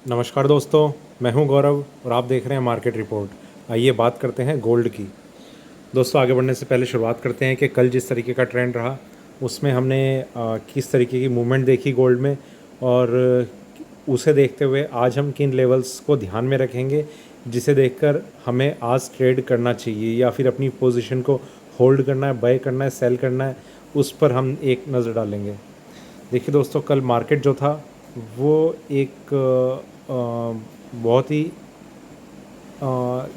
नमस्कार दोस्तों, मैं हूं गौरव और आप देख रहे हैं मार्केट रिपोर्ट। आइए बात करते हैं गोल्ड की। दोस्तों, आगे बढ़ने से पहले शुरुआत करते हैं कि कल जिस तरीके का ट्रेंड रहा उसमें हमने किस तरीके की मूवमेंट देखी गोल्ड में, और उसे देखते हुए आज हम किन लेवल्स को ध्यान में रखेंगे जिसे देखकर हमें आज ट्रेड करना चाहिए या फिर अपनी पोजीशन को होल्ड करना है, बाय करना है, सेल करना है, उस पर हम एक नज़र डालेंगे। देखिए दोस्तों, कल मार्केट जो था वो एक बहुत ही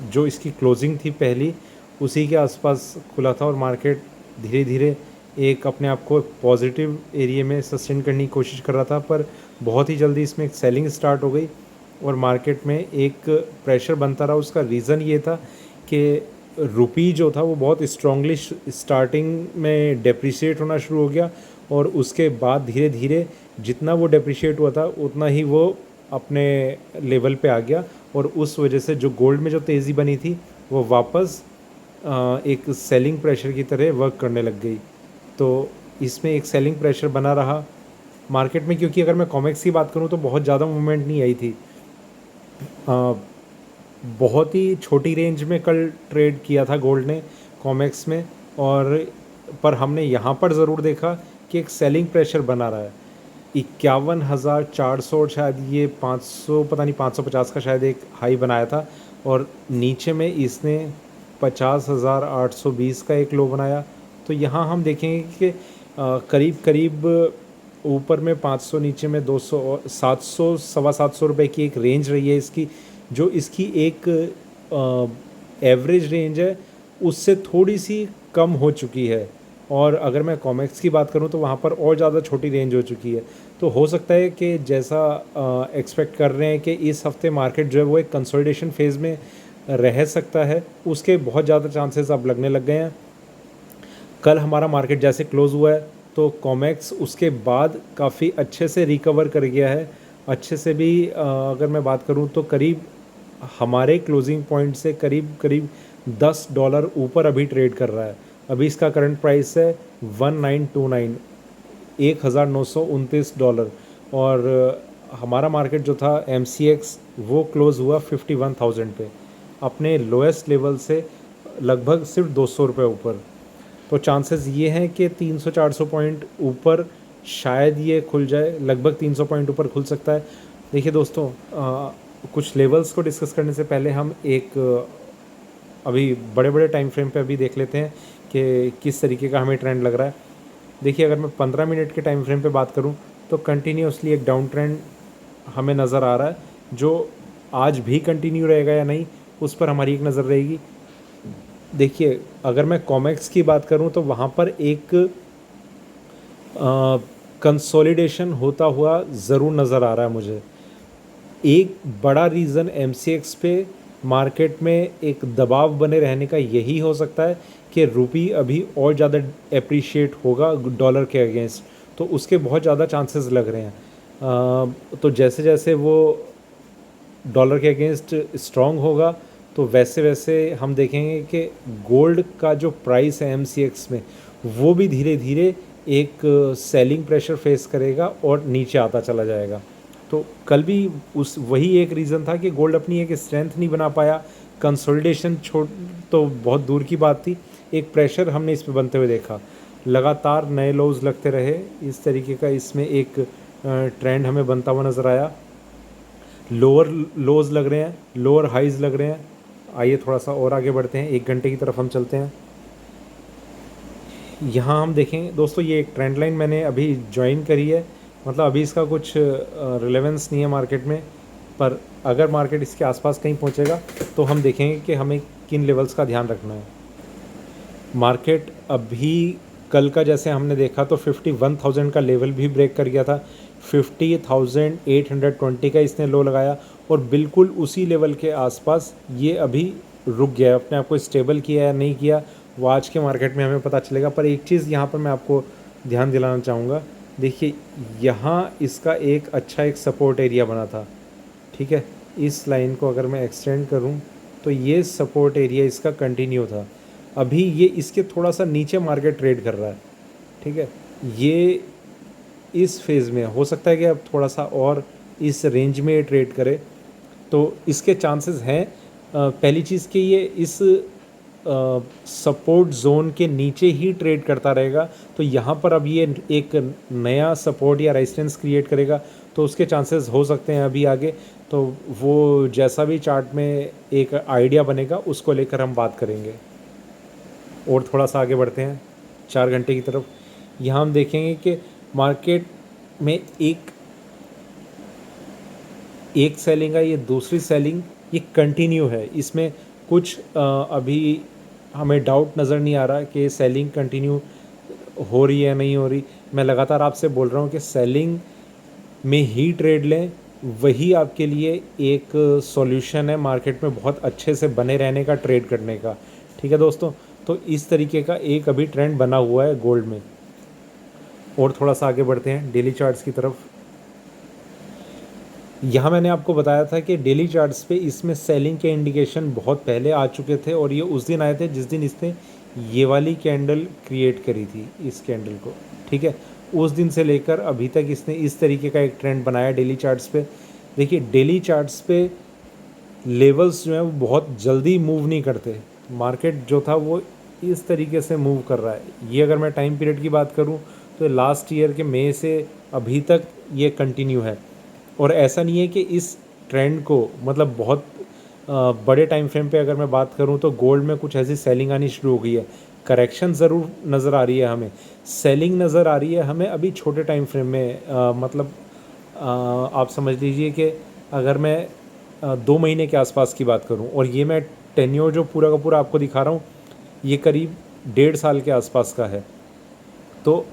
जो इसकी क्लोजिंग थी पहली उसी के आसपास खुला था और मार्केट धीरे धीरे एक अपने आप को पॉजिटिव एरिया में सस्टेन करने की कोशिश कर रहा था, पर बहुत ही जल्दी इसमें एक सेलिंग स्टार्ट हो गई और मार्केट में एक प्रेशर बनता रहा। उसका रीज़न ये था कि रुपी जो था वो बहुत स्ट्रांगली स्टार्टिंग में डेप्रिशिएट होना शुरू हो गया और उसके बाद धीरे धीरे जितना वो डेप्रिशिएट हुआ था उतना ही वो अपने लेवल पे आ गया और उस वजह से जो गोल्ड में जो तेज़ी बनी थी वो वापस एक सेलिंग प्रेशर की तरह वर्क करने लग गई। तो इसमें एक सेलिंग प्रेशर बना रहा मार्केट में, क्योंकि अगर मैं कॉमेक्स की बात करूं तो बहुत ज़्यादा मूवमेंट नहीं आई थी। बहुत ही छोटी रेंज में कल ट्रेड किया था गोल्ड ने कॉमेक्स में, और पर हमने यहाँ पर ज़रूर देखा कि एक सेलिंग प्रेशर बना रहा है। 51,400 शायद ये 500, पता नहीं 550 का शायद एक हाई बनाया था और नीचे में इसने 50,820 का एक लो बनाया। तो यहाँ हम देखेंगे कि करीब करीब ऊपर में 500, नीचे में 200 और 700, सवा 700 रुपये की एक रेंज रही है इसकी, जो इसकी एक एवरेज रेंज है उससे थोड़ी सी कम हो चुकी है। और अगर मैं कॉमेक्स की बात करूं तो वहाँ पर और ज़्यादा छोटी रेंज हो चुकी है। तो हो सकता है कि जैसा एक्सपेक्ट कर रहे हैं कि इस हफ्ते मार्केट जो है वो एक कंसोलिडेशन फेज़ में रह सकता है, उसके बहुत ज़्यादा चांसेस अब लगने लग गए हैं। कल हमारा मार्केट जैसे क्लोज़ हुआ है तो कॉमेक्स उसके बाद काफ़ी अच्छे से रिकवर कर गया है। अच्छे से भी अगर मैं बात करूं तो करीब हमारे क्लोजिंग पॉइंट से करीब करीब $10 ऊपर अभी ट्रेड कर रहा है। अभी इसका करंट प्राइस है 1929, $1,929। और हमारा मार्केट जो था MCX वो क्लोज़ हुआ 51,000 पे, अपने लोएस्ट लेवल से लगभग सिर्फ 200 रुपये ऊपर। तो चांसेस ये हैं कि 300-400 पॉइंट ऊपर शायद ये खुल जाए, लगभग 300 पॉइंट ऊपर खुल सकता है। देखिए दोस्तों, कुछ लेवल्स को डिस्कस करने से पहले हम एक अभी बड़े बड़े टाइम फ्रेम पे अभी देख लेते हैं कि किस तरीके का हमें ट्रेंड लग रहा है। देखिए, अगर मैं 15 मिनट के टाइम फ्रेम पे बात करूं तो कंटिन्यूसली एक डाउन ट्रेंड हमें नज़र आ रहा है, जो आज भी कंटिन्यू रहेगा या नहीं उस पर हमारी एक नज़र रहेगी। देखिए, अगर मैं कॉमेक्स की बात करूं तो वहाँ पर एक कंसोलिडेशन होता हुआ ज़रूर नज़र आ रहा है मुझे। एक बड़ा रीज़न MCX पे मार्केट में एक दबाव बने रहने का यही हो सकता है कि रुपी अभी और ज़्यादा एप्रिशिएट होगा डॉलर के अगेंस्ट, तो उसके बहुत ज़्यादा चांसेस लग रहे हैं। तो जैसे जैसे वो डॉलर के अगेंस्ट स्ट्रॉन्ग होगा तो वैसे वैसे हम देखेंगे कि गोल्ड का जो प्राइस है MCX में वो भी धीरे धीरे एक सेलिंग प्रेशर फेस करेगा और नीचे आता चला जाएगा। तो कल भी उस वही एक रीज़न था कि गोल्ड अपनी एक स्ट्रेंथ नहीं बना पाया। कंसोलिडेशन छोड़ तो बहुत दूर की बात थी, एक प्रेशर हमने इस पे बनते हुए देखा। लगातार नए लोज लगते रहे, इस तरीके का इसमें एक ट्रेंड हमें बनता हुआ नज़र आया। लोअर लोज लग रहे हैं, लोअर हाइज लग रहे हैं। आइए थोड़ा सा और आगे बढ़ते हैं, 1 घंटे की तरफ हम चलते हैं। यहाँ हम देखें दोस्तों, ये एक ट्रेंड लाइन मैंने अभी ज्वाइन करी है, मतलब अभी इसका कुछ रिलेवेंस नहीं है मार्केट में, पर अगर मार्केट इसके आसपास कहीं पहुँचेगा तो हम देखेंगे कि हमें किन लेवल्स का ध्यान रखना है। मार्केट अभी कल का जैसे हमने देखा तो 51,000 का लेवल भी ब्रेक कर गया था। 50,820 का इसने लो लगाया और बिल्कुल उसी लेवल के आसपास ये अभी रुक गया है। अपने आप को स्टेबल किया या नहीं किया वो आज के मार्केट में हमें पता चलेगा। पर एक चीज़ यहाँ पर मैं आपको ध्यान दिलाना चाहूँगा, देखिए यहाँ इसका एक अच्छा एक सपोर्ट एरिया बना था, ठीक है। इस लाइन को अगर मैं एक्सटेंड करूँ तो ये सपोर्ट एरिया इसका कंटिन्यू था। अभी ये इसके थोड़ा सा नीचे मार्केट ट्रेड कर रहा है, ठीक है। ये इस फेज़ में हो सकता है कि अब थोड़ा सा और इस रेंज में ट्रेड करे तो इसके चांसेस हैं। पहली चीज़ कि ये इस सपोर्ट जोन के नीचे ही ट्रेड करता रहेगा, तो यहाँ पर अब ये एक नया सपोर्ट या रेजिस्टेंस क्रिएट करेगा, तो उसके चांसेस हो सकते हैं अभी आगे। तो वो जैसा भी चार्ट में एक आइडिया बनेगा उसको लेकर हम बात करेंगे। और थोड़ा सा आगे बढ़ते हैं 4 घंटे की तरफ। यहाँ हम देखेंगे कि मार्केट में एक सेलिंग है, ये दूसरी सेलिंग ये कंटिन्यू है। इसमें कुछ अभी हमें डाउट नज़र नहीं आ रहा कि सेलिंग कंटिन्यू हो रही है नहीं हो रही। मैं लगातार आपसे बोल रहा हूँ कि सेलिंग में ही ट्रेड लें, वही आपके लिए एक सॉल्यूशन है मार्केट में बहुत अच्छे से बने रहने का, ट्रेड करने का। ठीक है दोस्तों, तो इस तरीके का एक अभी ट्रेंड बना हुआ है गोल्ड में। और थोड़ा सा आगे बढ़ते हैं डेली चार्ट्स की तरफ। यहाँ मैंने आपको बताया था कि डेली चार्ट्स पे इसमें सेलिंग के इंडिकेशन बहुत पहले आ चुके थे, और ये उस दिन आए थे जिस दिन इसने ये वाली कैंडल क्रिएट करी थी, इस कैंडल को। ठीक है, उस दिन से लेकर अभी तक इसने इस तरीके का एक ट्रेंड बनाया डेली चार्ट्स पे। देखिए डेली चार्ट्स पे लेवल्स जो हैं वो बहुत जल्दी मूव नहीं करते। मार्केट जो था वो इस तरीके से मूव कर रहा है। ये अगर मैं टाइम पीरियड की बात करूँ तो लास्ट ईयर के मई से अभी तक ये कंटिन्यू है। और ऐसा नहीं है कि इस ट्रेंड को मतलब बहुत बड़े टाइम फ्रेम पे अगर मैं बात करूं तो गोल्ड में कुछ ऐसी सेलिंग आनी शुरू हो गई है। करेक्शन ज़रूर नज़र आ रही है हमें, सेलिंग नज़र आ रही है हमें अभी छोटे टाइम फ्रेम में। मतलब आप समझ लीजिए कि अगर मैं 2 महीने के आसपास की बात करूं, और ये मैं टेन्योर जो पूरा का पूरा आपको दिखा रहा हूँ ये करीब 1.5 साल के आसपास का है। तो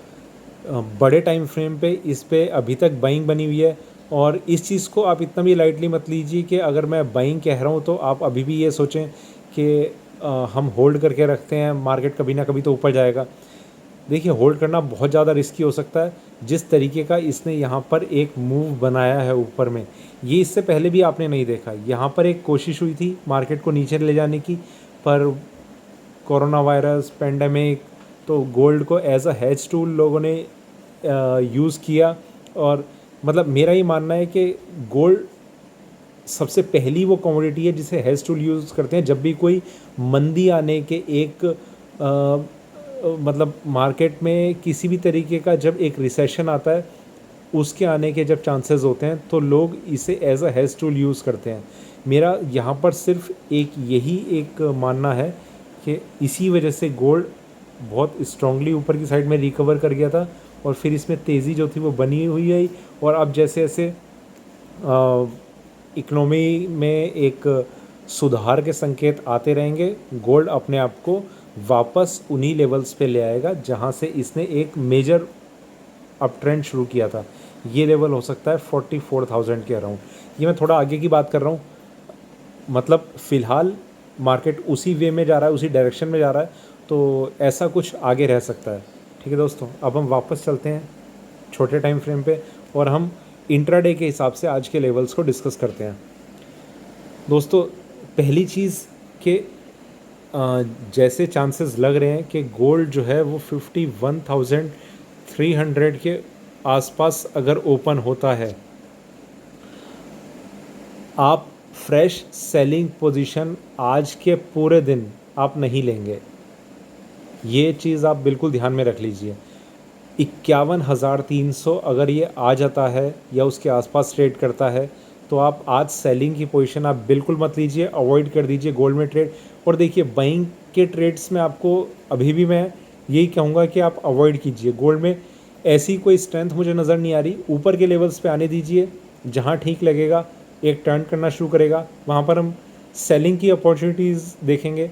बड़े टाइम फ्रेम पे इस पे अभी तक बाइंग बनी हुई है। और इस चीज़ को आप इतना भी लाइटली मत लीजिए कि अगर मैं बाइंग कह रहा हूँ तो आप अभी भी ये सोचें कि हम होल्ड करके रखते हैं, मार्केट कभी ना कभी तो ऊपर जाएगा। देखिए होल्ड करना बहुत ज़्यादा रिस्की हो सकता है। जिस तरीके का इसने यहाँ पर एक मूव बनाया है ऊपर में, ये इससे पहले भी आपने नहीं देखा। यहाँ पर एक कोशिश हुई थी मार्केट को नीचे ले जाने की, पर कोरोना वायरस, पेंडेमिक, तो गोल्ड को एज अ हेज टूल लोगों ने यूज़ किया। और मतलब मेरा ये मानना है कि गोल्ड सबसे पहली वो कमोडिटी है जिसे हेज टूल यूज़ करते हैं जब भी कोई मंदी आने के एक मतलब मार्केट में किसी भी तरीके का जब एक रिसेशन आता है उसके आने के जब चांसेस होते हैं तो लोग इसे as a hedge tool use करते हैं। मेरा यहाँ पर सिर्फ यही एक मानना है कि इसी वजह से गोल्ड बहुत स्ट्रांगली ऊपर की साइड में रिकवर कर गया था, और फिर इसमें तेज़ी जो थी वो बनी हुई है। और अब जैसे जैसे इकोनॉमी में एक सुधार के संकेत आते रहेंगे, गोल्ड अपने आप को वापस उन्हीं लेवल्स पे ले आएगा जहां से इसने एक मेजर अप ट्रेंड शुरू किया था। ये लेवल हो सकता है 44,000 के अराउंड। ये मैं थोड़ा आगे की बात कर रहा हूँ, मतलब फ़िलहाल मार्केट उसी वे में जा रहा है, उसी डायरेक्शन में जा रहा है, तो ऐसा कुछ आगे रह सकता है। ठीक है दोस्तों, अब हम वापस चलते हैं छोटे टाइम फ्रेम पे, और हम इंट्राडे के हिसाब से आज के लेवल्स को डिस्कस करते हैं। दोस्तों पहली चीज़ कि जैसे चांसेस लग रहे हैं कि गोल्ड जो है वो 51,300 के आसपास अगर ओपन होता है, आप फ्रेश सेलिंग पोजीशन आज के पूरे दिन आप नहीं लेंगे। ये चीज़ आप बिल्कुल ध्यान में रख लीजिए। 51,300 अगर ये आ जाता है या उसके आसपास ट्रेड करता है तो आप आज सेलिंग की पोजीशन आप बिल्कुल मत लीजिए, अवॉइड कर दीजिए गोल्ड में ट्रेड। और देखिए बाइंग के ट्रेड्स में आपको अभी भी मैं यही कहूँगा कि आप अवॉइड कीजिए। गोल्ड में ऐसी कोई स्ट्रेंथ मुझे नज़र नहीं आ रही। ऊपर के लेवल्स पे आने दीजिए, जहाँ ठीक लगेगा एक टर्न करना शुरू करेगा वहाँ पर हम सेलिंग की अपॉर्चुनिटीज़ देखेंगे।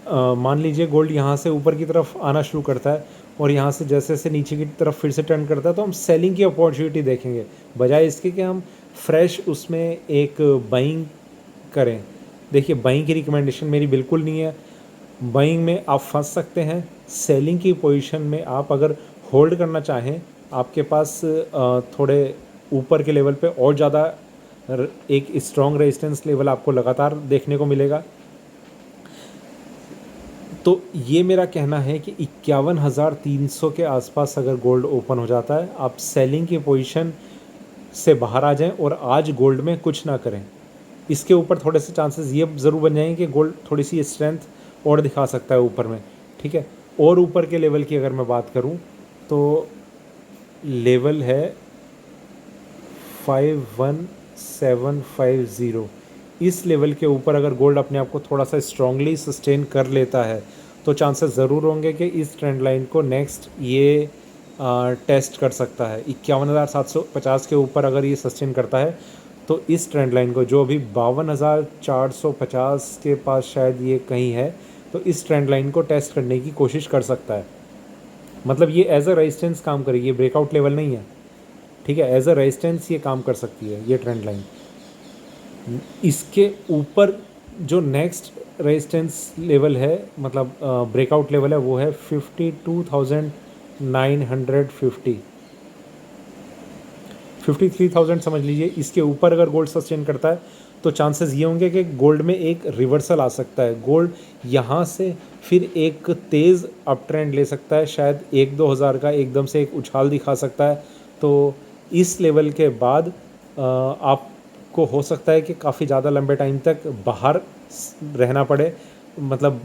मान लीजिए गोल्ड यहाँ से ऊपर की तरफ आना शुरू करता है और यहाँ से जैसे जैसे नीचे की तरफ फिर से टर्न करता है, तो हम सेलिंग की अपॉर्चुनिटी देखेंगे बजाय इसके कि हम फ्रेश उसमें एक बाइंग करें। देखिए बाइंग की रिकमेंडेशन मेरी बिल्कुल नहीं है। बाइंग में आप फंस सकते हैं। सेलिंग की पोजीशन में आप अगर होल्ड करना चाहें, आपके पास थोड़े ऊपर के लेवल पे और ज़्यादा एक स्ट्रॉन्ग रेजिस्टेंस लेवल आपको लगातार देखने को मिलेगा। तो ये मेरा कहना है कि 51,300 के आसपास अगर गोल्ड ओपन हो जाता है, आप सेलिंग की पोजीशन से बाहर आ जाएं और आज गोल्ड में कुछ ना करें। इसके ऊपर थोड़े से चांसेस ये ज़रूर बन जाएंगे कि गोल्ड थोड़ी सी स्ट्रेंथ और दिखा सकता है ऊपर में, ठीक है। और ऊपर के लेवल की अगर मैं बात करूं तो लेवल है 51750। इस लेवल के ऊपर अगर गोल्ड अपने आप को थोड़ा सा स्ट्रांगली सस्टेन कर लेता है तो चांसेस ज़रूर होंगे कि इस ट्रेंड लाइन को नेक्स्ट ये टेस्ट कर सकता है। 51,750 के ऊपर अगर ये सस्टेन करता है तो इस ट्रेंड लाइन को, जो अभी 52,450 के पास शायद ये कहीं है, तो इस ट्रेंड लाइन को टेस्ट करने की कोशिश कर सकता है। मतलब ये एज अ रेजिस्टेंस काम करेगी, ये ब्रेकआउट लेवल नहीं है, ठीक है। एज अ रेजिस्टेंस ये काम कर सकती है ये ट्रेंड लाइन। इसके ऊपर जो नेक्स्ट रेजिस्टेंस लेवल है, मतलब ब्रेकआउट लेवल है, वो है 52,950, 53,000 समझ लीजिए। इसके ऊपर अगर गोल्ड सस्टेन करता है तो चांसेस ये होंगे कि गोल्ड में एक रिवर्सल आ सकता है। गोल्ड यहाँ से फिर एक तेज़ अप ट्रेंड ले सकता है, शायद 1-2 हज़ार का एकदम से एक उछाल दिखा सकता है। तो इस लेवल के बाद आपको हो सकता है कि काफ़ी ज़्यादा लंबे टाइम तक बाहर रहना पड़े, मतलब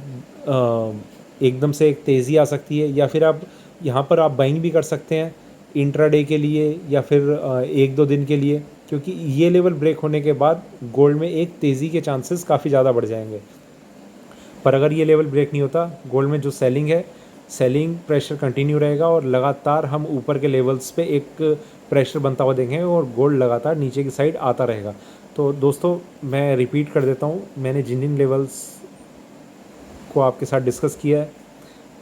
एकदम से एक तेज़ी आ सकती है, या फिर आप यहाँ पर आप बाइंग भी कर सकते हैं इंट्राडे के लिए या फिर 1-2 दिन के लिए, क्योंकि ये लेवल ब्रेक होने के बाद गोल्ड में एक तेज़ी के चांसेस काफ़ी ज़्यादा बढ़ जाएंगे। पर अगर ये लेवल ब्रेक नहीं होता, गोल्ड में जो सेलिंग है, सेलिंग प्रेशर कंटिन्यू रहेगा और लगातार हम ऊपर के लेवल्स पे एक प्रेशर बनता हुआ देखेंगे और गोल्ड लगातार नीचे की साइड आता रहेगा। तो दोस्तों मैं रिपीट कर देता हूँ, मैंने जिन जिन लेवल्स को आपके साथ डिस्कस किया है,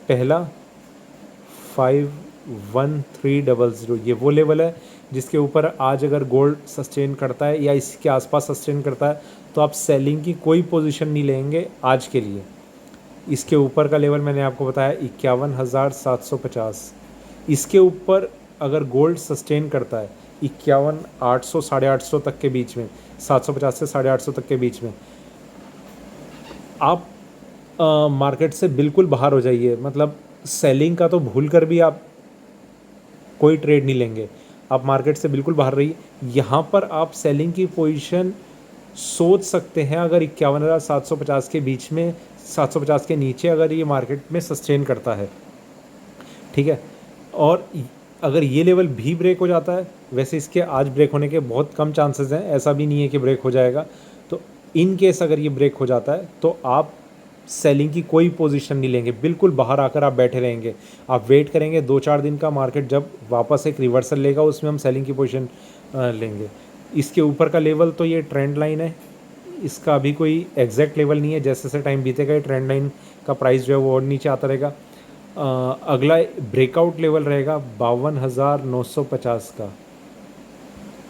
पहला 51300, ये वो लेवल है जिसके ऊपर आज अगर गोल्ड सस्टेन करता है या इसके आसपास सस्टेन करता है तो आप सेलिंग की कोई पोजीशन नहीं लेंगे आज के लिए। इसके ऊपर का लेवल मैंने आपको बताया 51,750। इसके ऊपर अगर गोल्ड सस्टेन करता है 51,800 850 तक के बीच में, 750 से 850 तक के बीच में, आप मार्केट से बिल्कुल बाहर हो जाइए। मतलब सेलिंग का तो भूल कर भी आप कोई ट्रेड नहीं लेंगे, आप मार्केट से बिल्कुल बाहर रहिए। यहाँ पर आप सेलिंग की पोजीशन सोच सकते हैं अगर 51,750 के बीच में, 750 के नीचे अगर ये मार्केट में सस्टेन करता है, ठीक है। और अगर ये लेवल भी ब्रेक हो जाता है, वैसे इसके आज ब्रेक होने के बहुत कम चांसेस हैं, ऐसा भी नहीं है कि ब्रेक हो जाएगा, तो इन केस अगर ये ब्रेक हो जाता है तो आप सेलिंग की कोई पोजीशन नहीं लेंगे, बिल्कुल बाहर आकर आप बैठे रहेंगे। आप वेट करेंगे 2-4 दिन का, मार्केट जब वापस एक रिवर्सल लेगा उसमें हम सेलिंग की पोजीशन लेंगे। इसके ऊपर का लेवल तो ये ट्रेंड लाइन है, इसका अभी कोई एग्जैक्ट लेवल नहीं है, जैसे जैसे टाइम बीतेगा ये ट्रेंड लाइन का प्राइस जो है वो और नीचे आता रहेगा। अगला ब्रेकआउट लेवल रहेगा 52,950 का।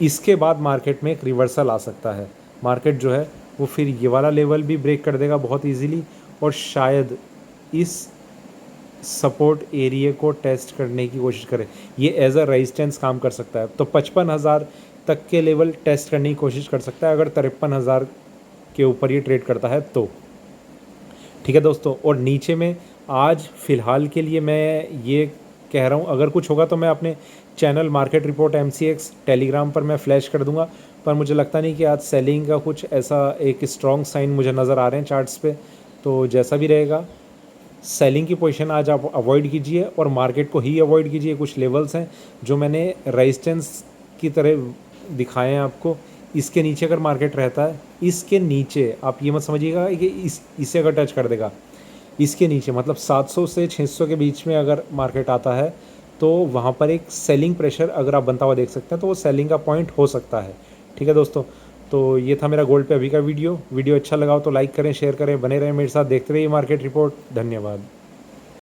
इसके बाद मार्केट में एक रिवर्सल आ सकता है, मार्केट जो है वो फिर ये वाला लेवल भी ब्रेक कर देगा बहुत इजीली और शायद इस सपोर्ट एरिया को टेस्ट करने की कोशिश करे, ये एज अ रेजिस्टेंस काम कर सकता है। तो 55,000 तक के लेवल टेस्ट करने की कोशिश कर सकता है अगर 53,000 के ऊपर ये ट्रेड करता है तो, ठीक है दोस्तों। और नीचे में आज फ़िलहाल के लिए मैं ये कह रहा हूँ, अगर कुछ होगा तो मैं अपने channel market report MCX Telegram पर मैं फ्लैश कर दूंगा, पर मुझे लगता नहीं कि आज सेलिंग का कुछ ऐसा एक स्ट्रॉन्ग साइन मुझे नज़र आ रहे हैं चार्ट्स पे। तो जैसा भी रहेगा, सेलिंग की पोजीशन आज आप अवॉइड कीजिए और मार्केट को ही अवॉइड कीजिए। कुछ लेवल्स हैं जो मैंने रेजिस्टेंस की तरह दिखाए हैं आपको, इसके नीचे अगर मार्केट रहता है, इसके नीचे आप ये मत समझिएगा कि इसे अगर टच कर देगा, इसके नीचे मतलब 700 से 600 के बीच में अगर मार्केट आता है तो वहाँ पर एक सेलिंग प्रेशर अगर आप बनता हुआ देख सकते हैं, तो वो सेलिंग का पॉइंट हो सकता है, ठीक है दोस्तों। तो ये था मेरा गोल्ड पे अभी का वीडियो अच्छा लगा हो तो लाइक करें, शेयर करें, बने रहें मेरे साथ, देखते रहिए मार्केट रिपोर्ट। धन्यवाद।